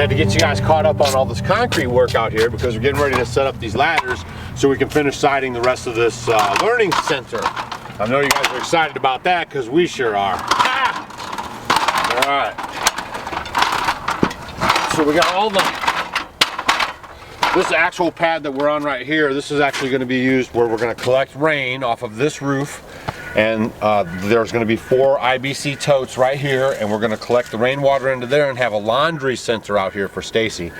wanted to get you guys caught up on all this concrete work out here because we're getting ready to set up these ladders so we can finish siding the rest of this learning center. I know you guys are excited about that because we sure are. All right. So we got all this actual pad that we're on right here. This is actually going to be used where we're going to collect rain off of this roof. And there's going to be 4 IBC totes right here, and we're going to collect the rainwater into there and have a laundry center out here for Stacy.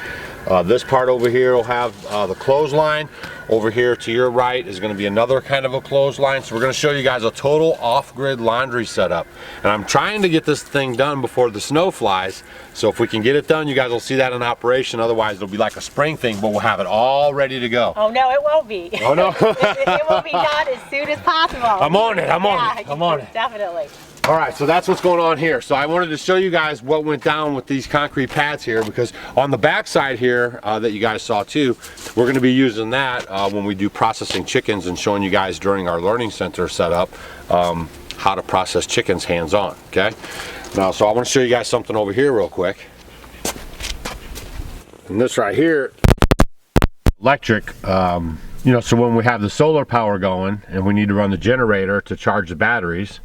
This part over here will have the clothesline. Over here to your right is going to be another kind of a clothesline. So we're going to show you guys a total off-grid laundry setup. And I'm trying to get this thing done before the snow flies. So if we can get it done, you guys will see that in operation. Otherwise, it'll be like a spring thing, but we'll have it all ready to go. Oh no, it won't be. Oh no. It will be done as soon as possible. I'm on it. I'm on it. Definitely. All right, so that's what's going on here. So I wanted to show you guys what went down with these concrete pads here, because on the back side here that you guys saw too, we're going to be using that when we do processing chickens and showing you guys during our learning center setup how to process chickens hands-on, okay? Now, so I want to show you guys something over here real quick. And this right here, electric, you know, so when we have the solar power going and we need to run the generator to charge the batteries,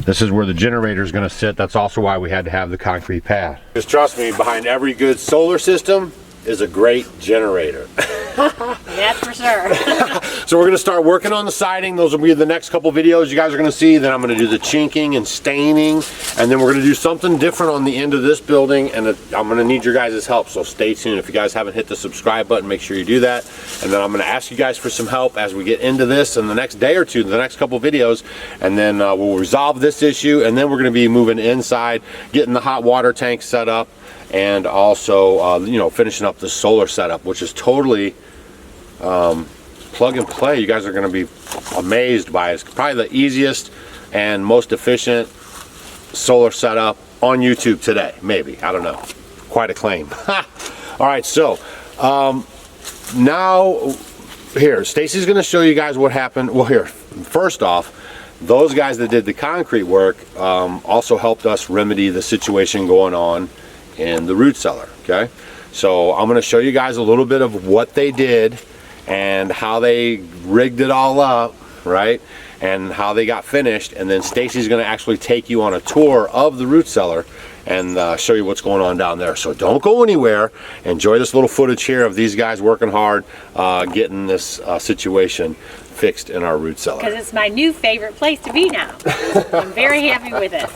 this is where the generator is going to sit. That's also why we had to have the concrete pad. Just trust me, behind every good solar system is a great generator. That's for sure. So we're going to start working on the siding. Those will be the next couple videos you guys are going to see. Then I'm going to do the chinking and staining. And then we're going to do something different on the end of this building. And I'm going to need your guys' help. So stay tuned. If you guys haven't hit the subscribe button, make sure you do that. And then I'm going to ask you guys for some help as we get into this in the next day or two, the next couple videos. And then we'll resolve this issue. And then we're going to be moving inside, getting the hot water tank set up. And also, you know, finishing up the solar setup, which is totally plug and play. You guys are going to be amazed by it. It's probably the easiest and most efficient solar setup on YouTube today. Maybe, I don't know. Quite a claim. All right, so now here, Stacy's going to show you guys what happened. Well, here, first off, those guys that did the concrete work also helped us remedy the situation going on in the root cellar, okay? So I'm going to show you guys a little bit of what they did and how they rigged it all up, right? And how they got finished, and then Stacy's going to actually take you on a tour of the root cellar and show you what's going on down there. So don't go anywhere. Enjoy this little footage here of these guys working hard, getting this situation fixed in our root cellar. Because it's my new favorite place to be now. I'm very happy with it.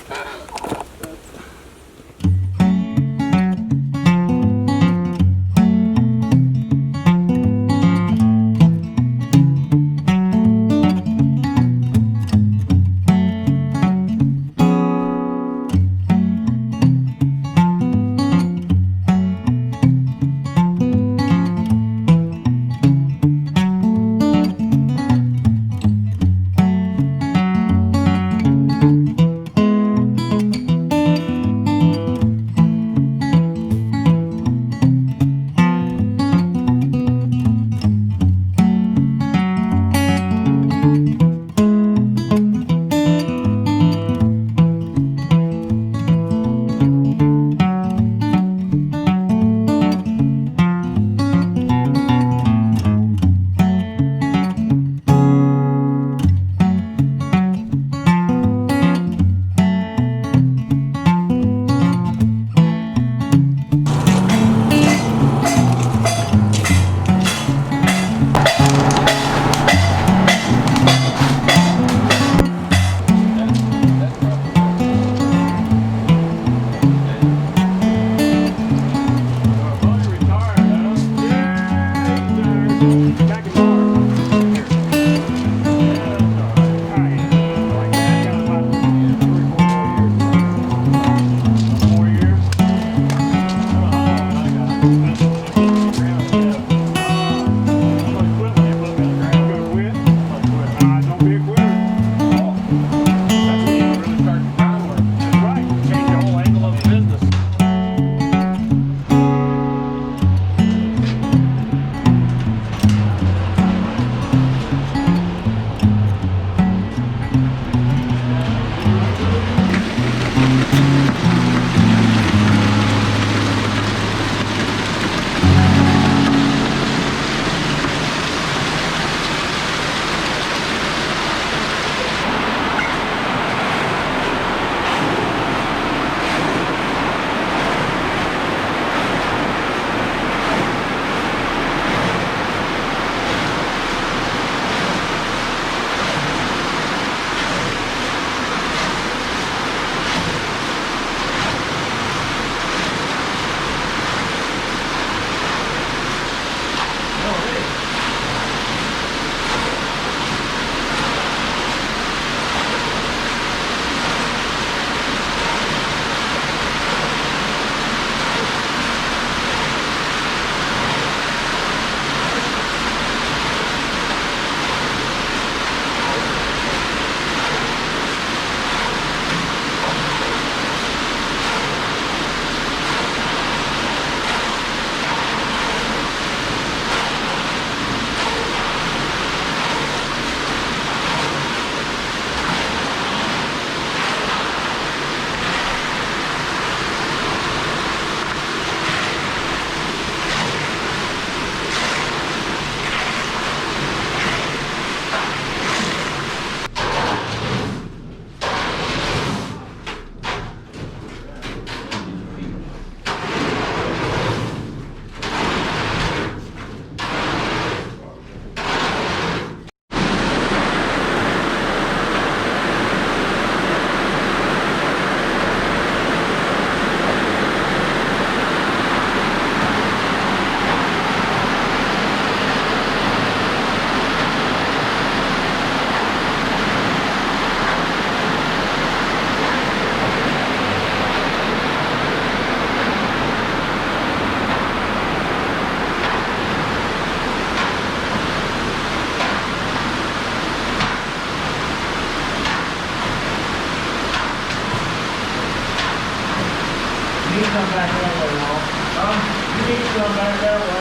come back that way.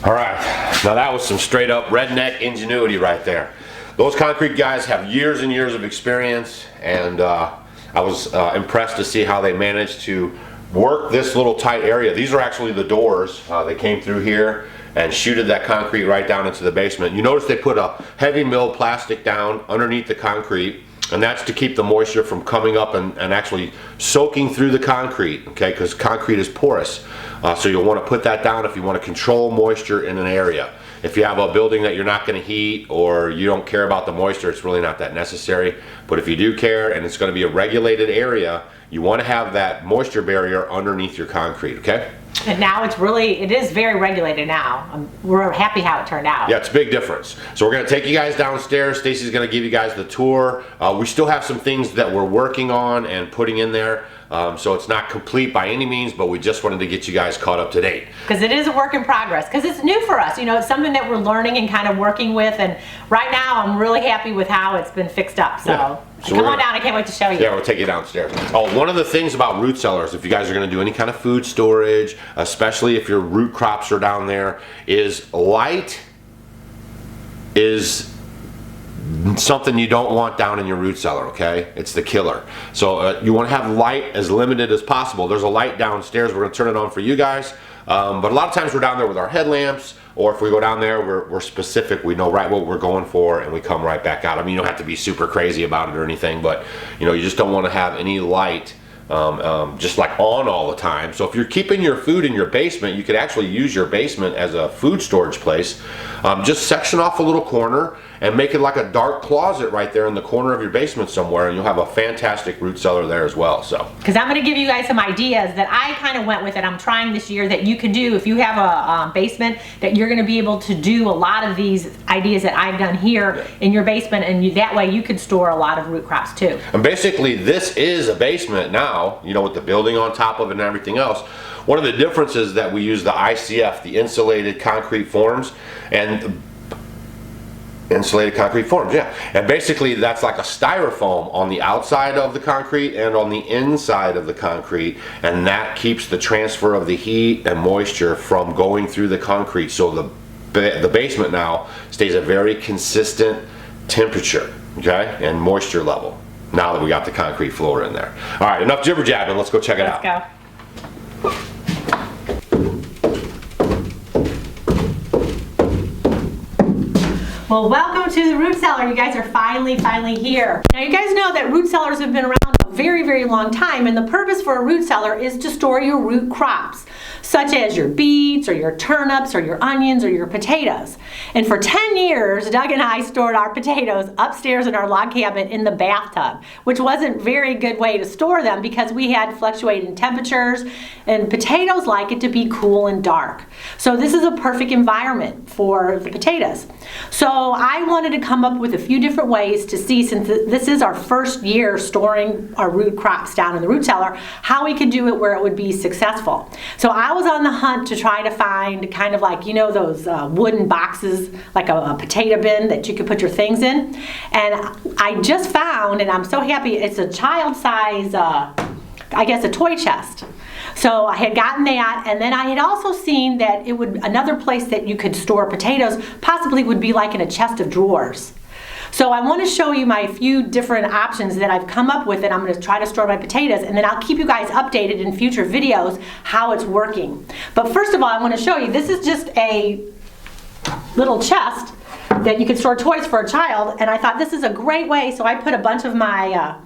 All right, now that was some straight up redneck ingenuity right there. Those concrete guys have years and years of experience, and I was impressed to see how they managed to work this little tight area. These are actually the doors. They came through here and shooted that concrete right down into the basement. You notice they put a heavy milled plastic down underneath the concrete, and that's to keep the moisture from coming up and actually soaking through the concrete, okay, because concrete is porous. So you'll want to put that down if you want to control moisture in an area. If you have a building that you're not going to heat, or you don't care about the moisture, it's really not that necessary. But if you do care and it's going to be a regulated area, you want to have that moisture barrier underneath your concrete, okay? And now it is very regulated now. We're happy how it turned out. Yeah, it's a big difference. So we're going to take you guys downstairs. Stacy's going to give you guys the tour. We still have some things that we're working on and putting in there. So it's not complete by any means, but we just wanted to get you guys caught up to date. Because it is a work in progress, because it's new for us. You know, it's something that we're learning and kind of working with, and right now I'm really happy with how it's been fixed up. So, Yeah. So come on down, I can't wait to show you. Yeah, we'll take you downstairs. Oh, one of the things about root cellars, if you guys are going to do any kind of food storage, especially if your root crops are down there, is light is something you don't want down in your root cellar, okay? It's the killer. So you want to have light as limited as possible. There's a light downstairs. We're going to turn it on for you guys. But a lot of times we're down there with our headlamps, or if we go down there, we're specific. We know right what we're going for, and we come right back out. I mean, you don't have to be super crazy about it or anything, but you know, you just don't want to have any light just like on all the time. So if you're keeping your food in your basement, you could actually use your basement as a food storage place. Just section off a little corner and make it like a dark closet right there in the corner of your basement somewhere, and you'll have a fantastic root cellar there as well. So, because I'm going to give you guys some ideas that I kind of went with, and I'm trying this year, that you can do if you have a basement, that you're going to be able to do a lot of these ideas that I've done here in your basement, and that way you could store a lot of root crops too. And basically this is a basement now, you know, with the building on top of it and everything else. One of the differences that we use the ICF, the insulated concrete forms, and insulated concrete forms, yeah. And basically that's like a styrofoam on the outside of the concrete and on the inside of the concrete, and that keeps the transfer of the heat and moisture from going through the concrete. So the basement now stays a very consistent temperature, okay, and moisture level, now that we got the concrete floor in there. All right, enough jibber jabbing, let's go check it out. Let's go. Well, welcome to the root cellar. You guys are finally here. Now you guys know that root cellars have been around a very, very long time, and the purpose for a root cellar is to store your root crops, such as your beets or your turnips or your onions or your potatoes. And for 10 years, Doug and I stored our potatoes upstairs in our log cabin in the bathtub, which wasn't a very good way to store them because we had fluctuating temperatures, and potatoes like it to be cool and dark. So this is a perfect environment for the potatoes. So I wanted to come up with a few different ways to see, since this is our first year storing our root crops down in the root cellar, how we could do it where it would be successful. So I was on the hunt to try to find kind of like, you know, those wooden boxes, like a potato bin that you could put your things in. And I just found, and I'm so happy, it's a child size, I guess a toy chest. So I had gotten that, and then I had also seen that it would, another place that you could store potatoes possibly would be like in a chest of drawers. So I want to show you my few different options that I've come up with, and I'm going to try to store my potatoes, and then I'll keep you guys updated in future videos how it's working. But first of all, I want to show you, this is just a little chest that you can store toys for a child, and I thought this is a great way, so I put a bunch of my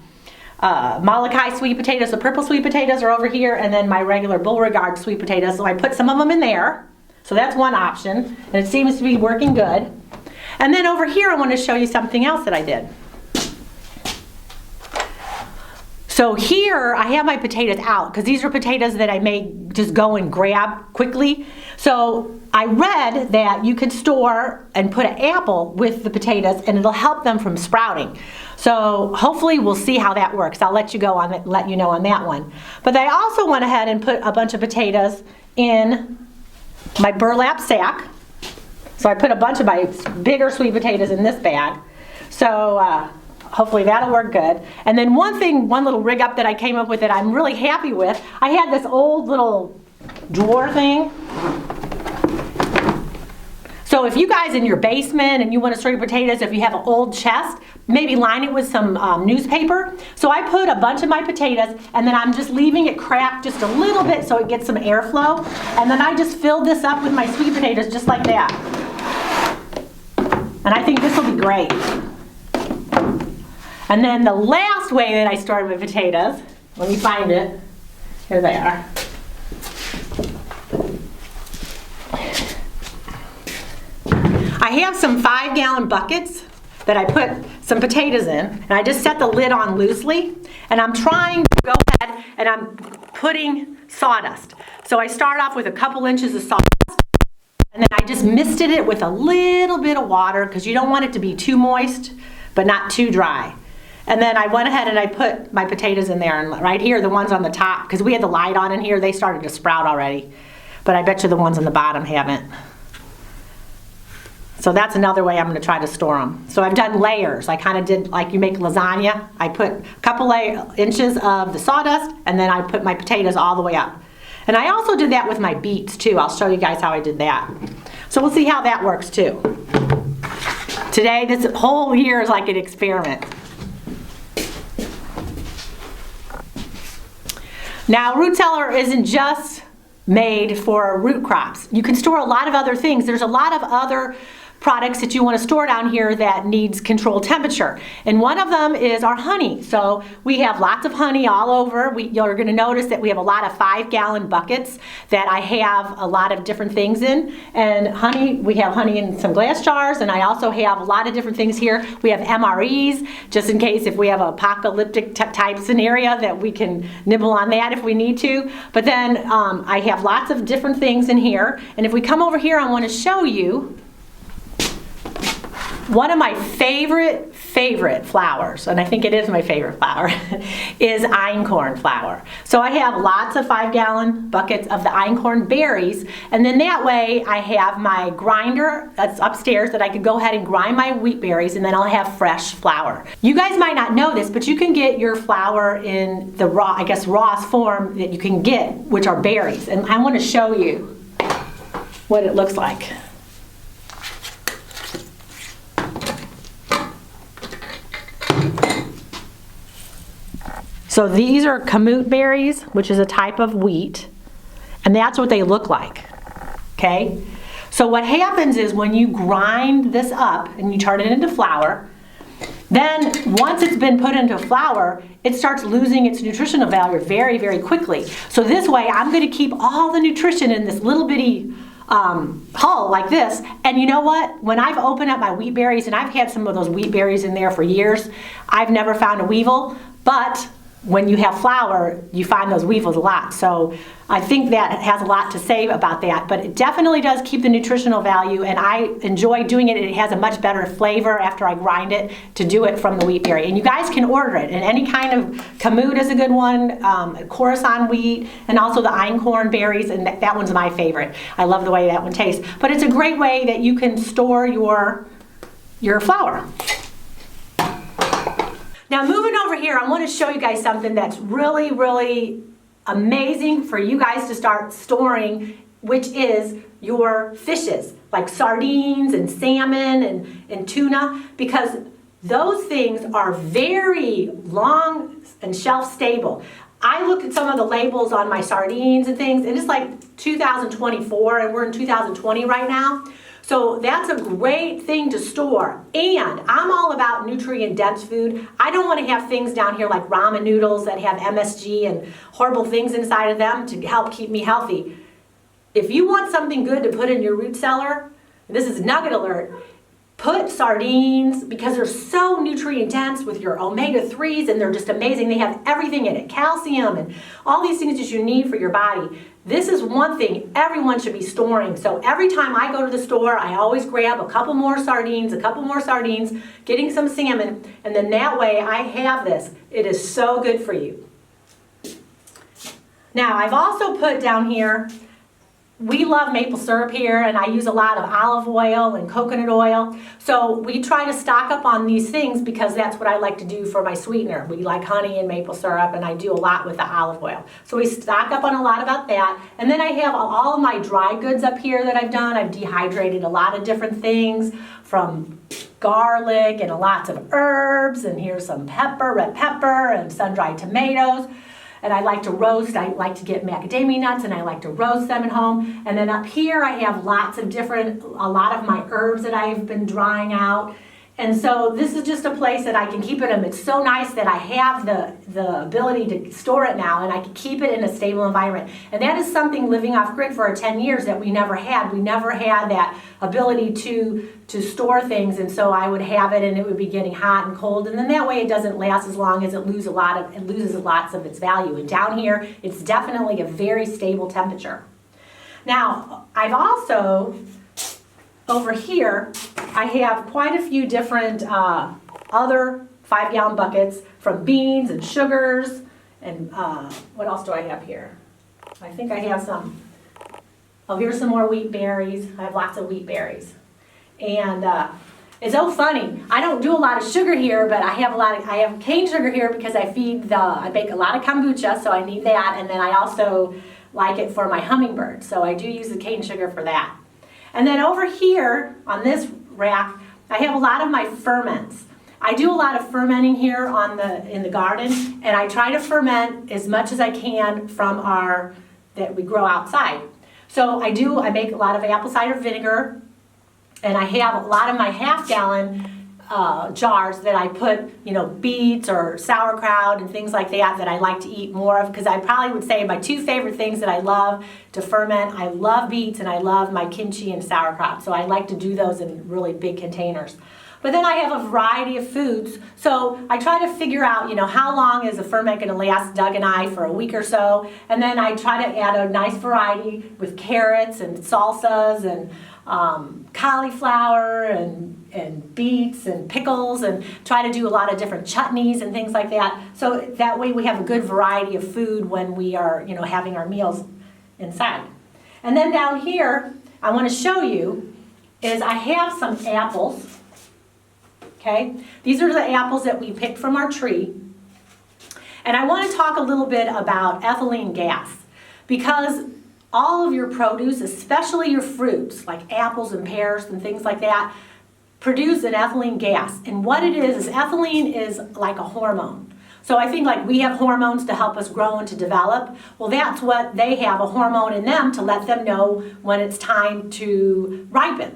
Molokai sweet potatoes, the purple sweet potatoes are over here, and then my regular Beauregard sweet potatoes, so I put some of them in there. So that's one option, and it seems to be working good. And then over here I want to show you something else that I did. So here I have my potatoes out, because these are potatoes that I may just go and grab quickly. So I read that you could store and put an apple with the potatoes and it'll help them from sprouting. So hopefully we'll see how that works. I'll let you know on that one. But I also went ahead and put a bunch of potatoes in my burlap sack. So I put a bunch of my bigger sweet potatoes in this bag. So hopefully that'll work good. And then one little rig up that I came up with that I'm really happy with, I had this old little drawer thing. So if you guys in your basement and you want to store your potatoes, if you have an old chest, maybe line it with some newspaper. So I put a bunch of my potatoes, and then I'm just leaving it cracked just a little bit so it gets some airflow. And then I just filled this up with my sweet potatoes just like that. And I think this will be great. And then the last way that I stored my potatoes, let me find it. Here they are. I have some 5-gallon buckets that I put some potatoes in, and I just set the lid on loosely, and I'm trying to go ahead and I'm putting sawdust. So I start off with a couple inches of sawdust, and then I just misted it with a little bit of water because you don't want it to be too moist but not too dry. And then I went ahead and I put my potatoes in there, and right here, the ones on the top, because we had the light on in here, they started to sprout already. But I bet you the ones on the bottom haven't. So that's another way I'm going to try to store them. So I've done layers. I kind of did like you make lasagna. I put a couple inches of the sawdust, and then I put my potatoes all the way up. And I also did that with my beets too. I'll show you guys how I did that. So we'll see how that works too. Today, this whole year is like an experiment. Now, root cellar isn't just made for root crops. You can store a lot of other things. There's a lot of other products that you want to store down here that needs controlled temperature. And one of them is our honey. So we have lots of honey all over. You're going to notice that we have a lot of 5-gallon buckets that I have a lot of different things in. And honey, we have honey in some glass jars, and I also have a lot of different things here. We have MREs, just in case if we have an apocalyptic type scenario that we can nibble on that if we need to. But then I have lots of different things in here. And if we come over here, I want to show you one of my favorite flowers, and I think it is my favorite flower, is einkorn flower. So I have lots of 5-gallon buckets of the einkorn berries, and then that way I have my grinder that's upstairs that I could go ahead and grind my wheat berries, and then I'll have fresh flour. You guys might not know this, but you can get your flour in the rawest form that you can get, which are berries. And I want to show you what it looks like. So these are kamut berries, which is a type of wheat, and that's what they look like, okay? So what happens is when you grind this up and you turn it into flour, then once it's been put into flour, it starts losing its nutritional value very, very quickly. So this way, I'm going to keep all the nutrition in this little bitty hull like this. And you know what? When I've opened up my wheat berries, and I've had some of those wheat berries in there for years, I've never found a weevil. But when you have flour, you find those weevils a lot. So I think that has a lot to say about that. But it definitely does keep the nutritional value, and I enjoy doing it. It has a much better flavor after I grind it to do it from the wheat berry. And you guys can order it. And any kind of kamut is a good one, Khorasan wheat, and also the einkorn berries, and that one's my favorite. I love the way that one tastes. But it's a great way that you can store your flour. Now moving over here, I want to show you guys something that's really, really amazing for you guys to start storing, which is your fishes, like sardines and salmon and tuna, because those things are very long and shelf stable. I looked at some of the labels on my sardines and things, and it's like 2024, and we're in 2020 right now. So that's a great thing to store. And I'm all about nutrient-dense food. I don't want to have things down here like ramen noodles that have MSG and horrible things inside of them to help keep me healthy. If you want something good to put in your root cellar, this is nugget alert, put sardines, because they're so nutrient-dense with your omega-3s, and they're just amazing. They have everything in it, calcium and all these things that you need for your body. This is one thing everyone should be storing. So every time I go to the store, I always grab a couple more sardines, getting some salmon, and then that way I have this. It is so good for you. Now, I've also put down here, we love maple syrup here, and I use a lot of olive oil and coconut oil. So we try to stock up on these things because that's what I like to do for my sweetener. We like honey and maple syrup, and I do a lot with the olive oil. So we stock up on a lot about that. And then I have all of my dry goods up here that I've done. I've dehydrated a lot of different things, from garlic and lots of herbs, and here's some pepper, red pepper, and sun-dried tomatoes. And I like to roast, I like to get macadamia nuts, and I like to roast them at home. And then up here I have lots of a lot of my herbs that I've been drying out. And so this is just a place that I can keep it in. It's so nice that I have the ability to store it now, and I can keep it in a stable environment. And that is something living off grid for 10 years that we never had. We never had that ability to store things, and so I would have it and it would be getting hot and cold, and then that way it doesn't last as long as it loses lots of its value. And down here, it's definitely a very stable temperature. Now, I've also, over here, I have quite a few different other 5-gallon buckets from beans and sugars, and what else do I have here? I think I have some, oh, here's some more wheat berries. I have lots of wheat berries. And it's so funny. I don't do a lot of sugar here, but I have cane sugar here because I bake a lot of kombucha, so I need that, and then I also like it for my hummingbird, so I do use the cane sugar for that. And then over here on this rack, I have a lot of my ferments. I do a lot of fermenting here in the garden, and I try to ferment as much as I can from that we grow outside. So I make a lot of apple cider vinegar, and I have a lot of my half-gallon jars that I put, beets or sauerkraut and things like that I like to eat more of, because I probably would say my 2 favorite things that I love to ferment, I love beets and I love my kimchi and sauerkraut. So I like to do those in really big containers. But then I have a variety of foods, so I try to figure out, how long is a ferment going to last Doug and I for a week or so, and then I try to add a nice variety with carrots and salsas and cauliflower and beets and pickles, and try to do a lot of different chutneys and things like that. So that way we have a good variety of food when we are, having our meals inside. And then down here, I want to show you is I have some apples. Okay, these are the apples that we picked from our tree. And I want to talk a little bit about ethylene gas, because all of your produce, especially your fruits, like apples and pears and things like that, produce an ethylene gas. And what it is ethylene is like a hormone. So I think like we have hormones to help us grow and to develop. Well, that's what they have, a hormone in them to let them know when it's time to ripen.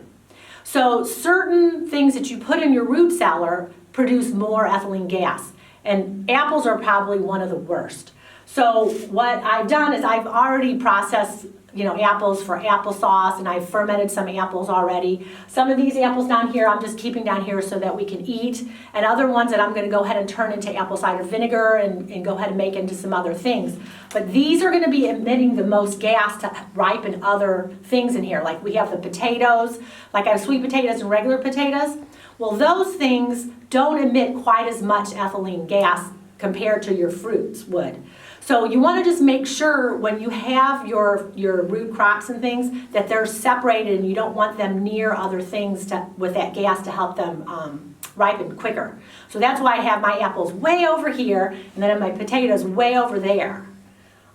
So certain things that you put in your root cellar produce more ethylene gas. And apples are probably one of the worst. So what I've done is I've already processed, apples for applesauce, and I've fermented some apples already. Some of these apples down here, I'm just keeping down here so that we can eat. And other ones that I'm gonna go ahead and turn into apple cider vinegar and go ahead and make into some other things. But these are gonna be emitting the most gas to ripen other things in here. Like we have the potatoes, like I have sweet potatoes and regular potatoes. Well, those things don't emit quite as much ethylene gas compared to your fruits would. So you want to just make sure when you have your root crops and things that they're separated, and you don't want them near other things with that gas to help them ripen quicker. So that's why I have my apples way over here, and then my potatoes way over there.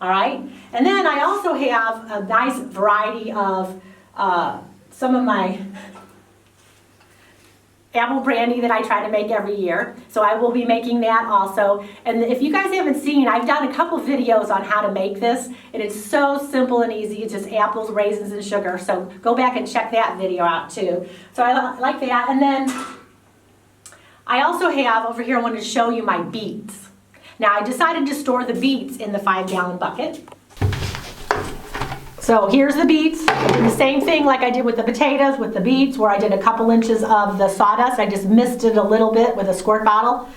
All right? And then I also have a nice variety of some of my apple brandy that I try to make every year. So I will be making that also. And if you guys haven't seen, I've done a couple videos on how to make this. And it's so simple and easy. It's just apples, raisins, and sugar. So go back and check that video out too. So I like that. And then I also have over here, I wanted to show you my beets. Now I decided to store the beets in the 5-gallon bucket. So here's the beets. I did the same thing like I did with the potatoes, with the beets, where I did a couple inches of the sawdust. I just misted a little bit with a squirt bottle.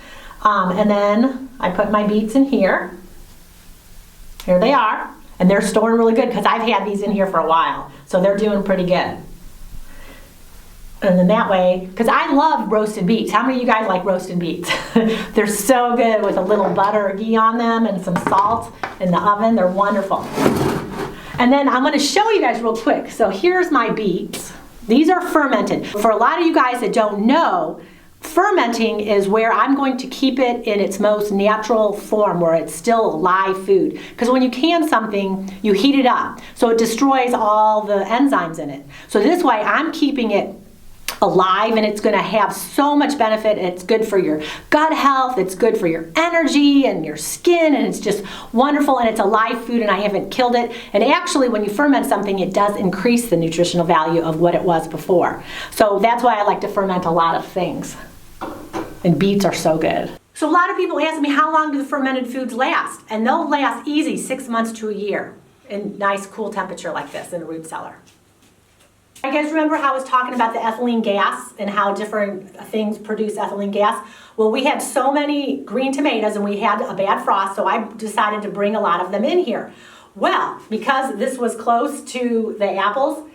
And then I put my beets in here. Here they are. And they're storing really good because I've had these in here for a while. So they're doing pretty good. And then that way, because I love roasted beets. How many of you guys like roasted beets? They're so good with a little butter or ghee on them and some salt in the oven. They're wonderful. And then I'm going to show you guys real quick. So here's my beets. These are fermented. For a lot of you guys that don't know, fermenting is where I'm going to keep it in its most natural form, where it's still a live food. Because when you can something, you heat it up. So it destroys all the enzymes in it. So this way I'm keeping it alive, and it's going to have so much benefit. It's good for your gut health, it's good for your energy and your skin, and it's just wonderful, and it's a live food, and I haven't killed it. And actually when you ferment something, it does increase the nutritional value of what it was before. So that's why I like to ferment a lot of things. And beets are so good. So a lot of people ask me, how long do the fermented foods last? And they'll last easy 6 months to a year in nice cool temperature like this in a root cellar. You guys remember how I was talking about the ethylene gas and how different things produce ethylene gas? Well, we had so many green tomatoes and we had a bad frost, so I decided to bring a lot of them in here. Well, because this was close to the apples,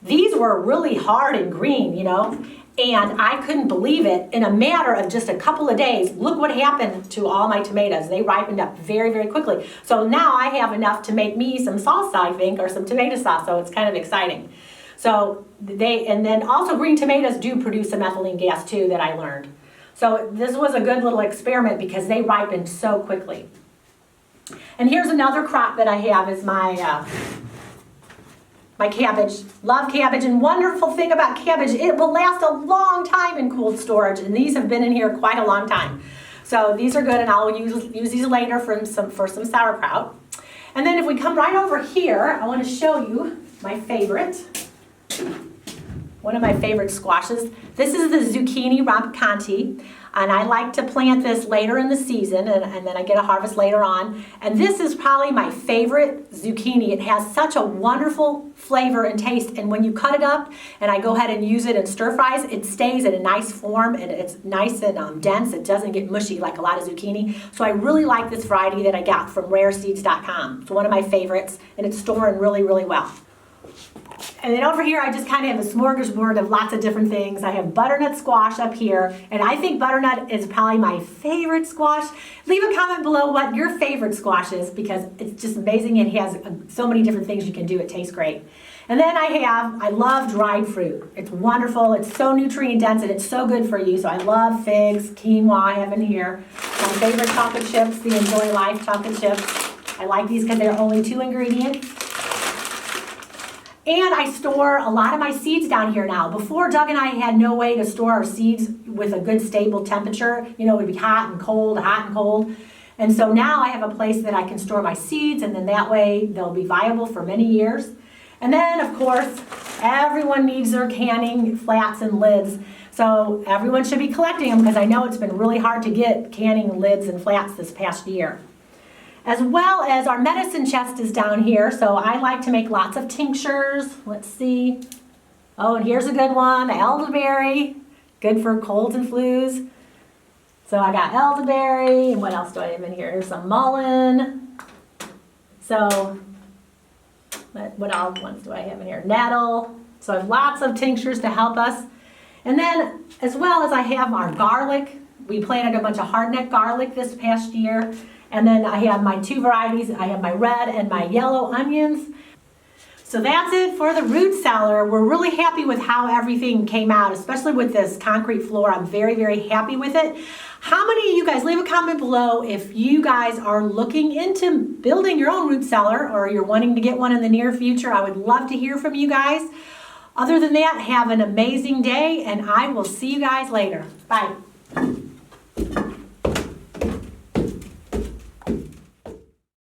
these were really hard and green, and I couldn't believe it. In a matter of just a couple of days, look what happened to all my tomatoes. They ripened up very, very quickly. So now I have enough to make me some salsa, I think, or some tomato sauce, so it's kind of exciting. So and then also green tomatoes do produce some ethylene gas too, that I learned. So this was a good little experiment because they ripened so quickly. And here's another crop that I have is my my cabbage. Love cabbage, and wonderful thing about cabbage, it will last a long time in cold storage, and these have been in here quite a long time. So these are good, and I'll use these later for some sauerkraut. And then if we come right over here, I want to show you my favorite. One of my favorite squashes. This is the Zucchini Ramachanti, and I like to plant this later in the season, and then I get a harvest later on. And this is probably my favorite zucchini. It has such a wonderful flavor and taste, and when you cut it up and I go ahead and use it in stir fries, it stays in a nice form, and it's nice and dense. It doesn't get mushy like a lot of zucchini. So I really like this variety that I got from rareseeds.com. It's one of my favorites, and it's storing really, really well. And then over here, I just kind of have a smorgasbord of lots of different things. I have butternut squash up here, and I think butternut is probably my favorite squash. Leave a comment below what your favorite squash is, because it's just amazing. It has so many different things you can do. It tastes great. And then I love dried fruit. It's wonderful. It's so nutrient dense, and it's so good for you. So I love figs, quinoa I have in here. My favorite chocolate chips, the Enjoy Life chocolate chips. I like these because they're only 2 ingredients. And I store a lot of my seeds down here now. Before, Doug and I had no way to store our seeds with a good stable temperature. It would be hot and cold, hot and cold. And so now I have a place that I can store my seeds, and then that way they'll be viable for many years. And then, of course, everyone needs their canning flats and lids. So everyone should be collecting them because I know it's been really hard to get canning lids and flats this past year. As well as our medicine chest is down here, so I like to make lots of tinctures. Let's see. Oh, and here's a good one, elderberry, good for colds and flus. So I got elderberry, and what else do I have in here? There's some mullein. So, what other ones do I have in here? Nettle. So I have lots of tinctures to help us. And then, as well as I have our garlic. We planted a bunch of hardneck garlic this past year. And then I have my 2 varieties. I have my red and my yellow onions. So that's it for the root cellar. We're really happy with how everything came out, especially with this concrete floor. I'm very, very happy with it. How many of you guys, leave a comment below if you guys are looking into building your own root cellar or you're wanting to get one in the near future. I would love to hear from you guys. Other than that, have an amazing day, and I will see you guys later. Bye.